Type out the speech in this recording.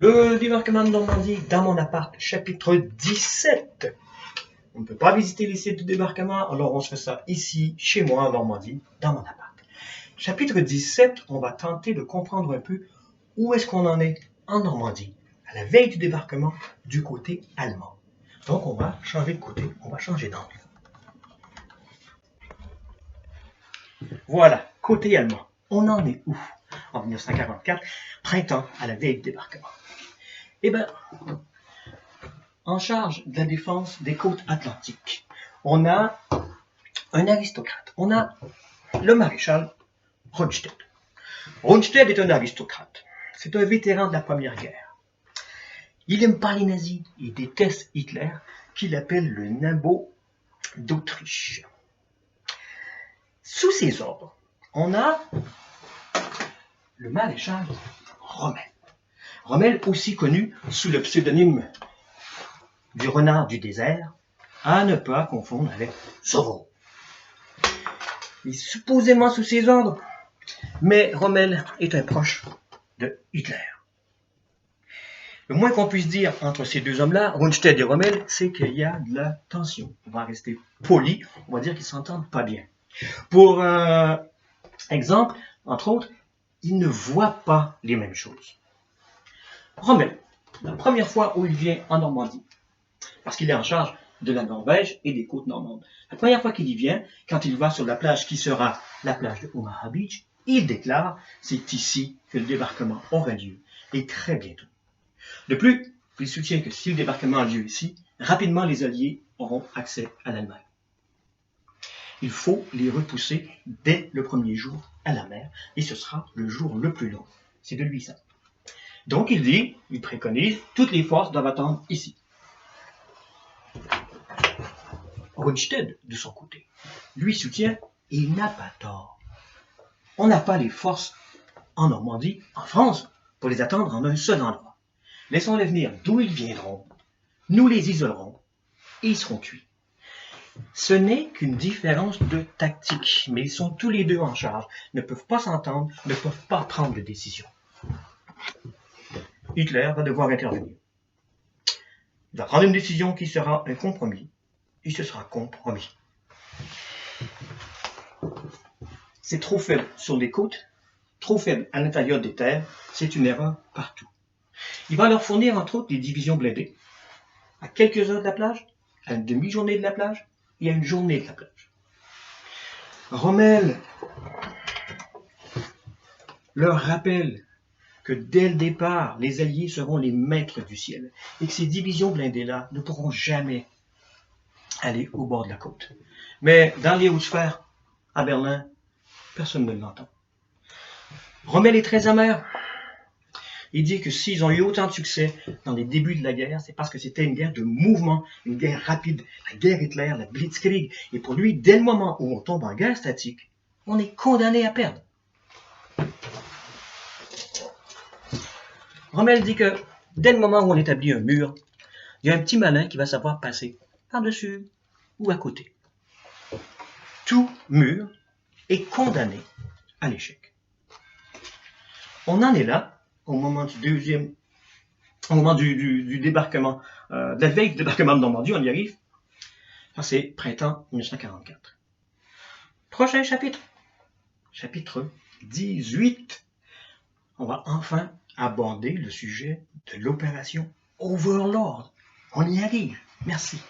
Le débarquement de Normandie dans mon appart, chapitre 17. On ne peut pas visiter les sites de débarquement, alors on se fait ça ici, chez moi en Normandie, dans mon appart. Chapitre 17, on va tenter de comprendre un peu où est-ce qu'on en est en Normandie, à la veille du débarquement du côté allemand. Donc on va changer de côté, on va changer d'angle. Voilà, côté allemand. On en est où en 1944, printemps, à la veille du débarquement? Eh bien, en charge de la défense des côtes atlantiques, on a un aristocrate. On a le maréchal Rundstedt. Rundstedt est un aristocrate. C'est un vétéran de la Première Guerre. Il n'aime pas les nazis. Il déteste Hitler, qu'il appelle le Nabot d'Autriche. Sous ses ordres, on a le maréchal Rommel. Rommel, aussi connu sous le pseudonyme du renard du désert, à ne pas confondre avec Zorro. Il est supposément sous ses ordres, mais Rommel est un proche de Hitler. Le moins qu'on puisse dire entre ces deux hommes-là, Rundstedt et Rommel, c'est qu'il y a de la tension. On va rester poli, on va dire qu'ils s'entendent pas bien. Pour exemple, entre autres, ils ne voient pas les mêmes choses. Rommel, la première fois où il vient en Normandie, parce qu'il est en charge de la Norvège et des côtes normandes. La première fois qu'il y vient, quand il va sur la plage qui sera la plage de Omaha Beach, il déclare « c'est ici que le débarquement aura lieu, et très bientôt ». De plus, il soutient que si le débarquement a lieu ici, rapidement les Alliés auront accès à l'Allemagne. Il faut les repousser dès le premier jour à la mer, et ce sera le jour le plus long. C'est de lui ça. Donc il préconise, toutes les forces doivent attendre ici. Rundstedt, de son côté, lui soutient, et il n'a pas tort. On n'a pas les forces en Normandie, en France, pour les attendre en un seul endroit. Laissons-les venir d'où ils viendront, nous les isolerons, et ils seront cuits. Ce n'est qu'une différence de tactique, mais ils sont tous les deux en charge, ne peuvent pas s'entendre, ne peuvent pas prendre de décision. Hitler va devoir intervenir. Il va prendre une décision qui sera un compromis, et ce sera compromis. C'est trop faible sur les côtes, trop faible à l'intérieur des terres, c'est une erreur partout. Il va leur fournir entre autres des divisions blindées, à quelques heures de la plage, à une demi-journée de la plage et à une journée de la plage. Rommel leur rappelle que dès le départ, les Alliés seront les maîtres du ciel et que ces divisions blindées-là ne pourront jamais aller au bord de la côte. Mais dans les hautes sphères, à Berlin, personne ne l'entend. Rommel est très amer. Il dit que s'ils ont eu autant de succès dans les débuts de la guerre, c'est parce que c'était une guerre de mouvement, une guerre rapide, la guerre Hitler, la Blitzkrieg. Et pour lui, dès le moment où on tombe en guerre statique, on est condamné à perdre. Rommel dit que dès le moment où on établit un mur, il y a un petit malin qui va savoir passer par-dessus ou à côté. Tout mur est condamné à l'échec. On en est là, au moment du débarquement, de la veille du débarquement de Normandie, on y arrive. Ça, c'est printemps 1944. Prochain chapitre, chapitre 18. On va enfin aborder le sujet de l'opération Overlord. On y arrive. Merci.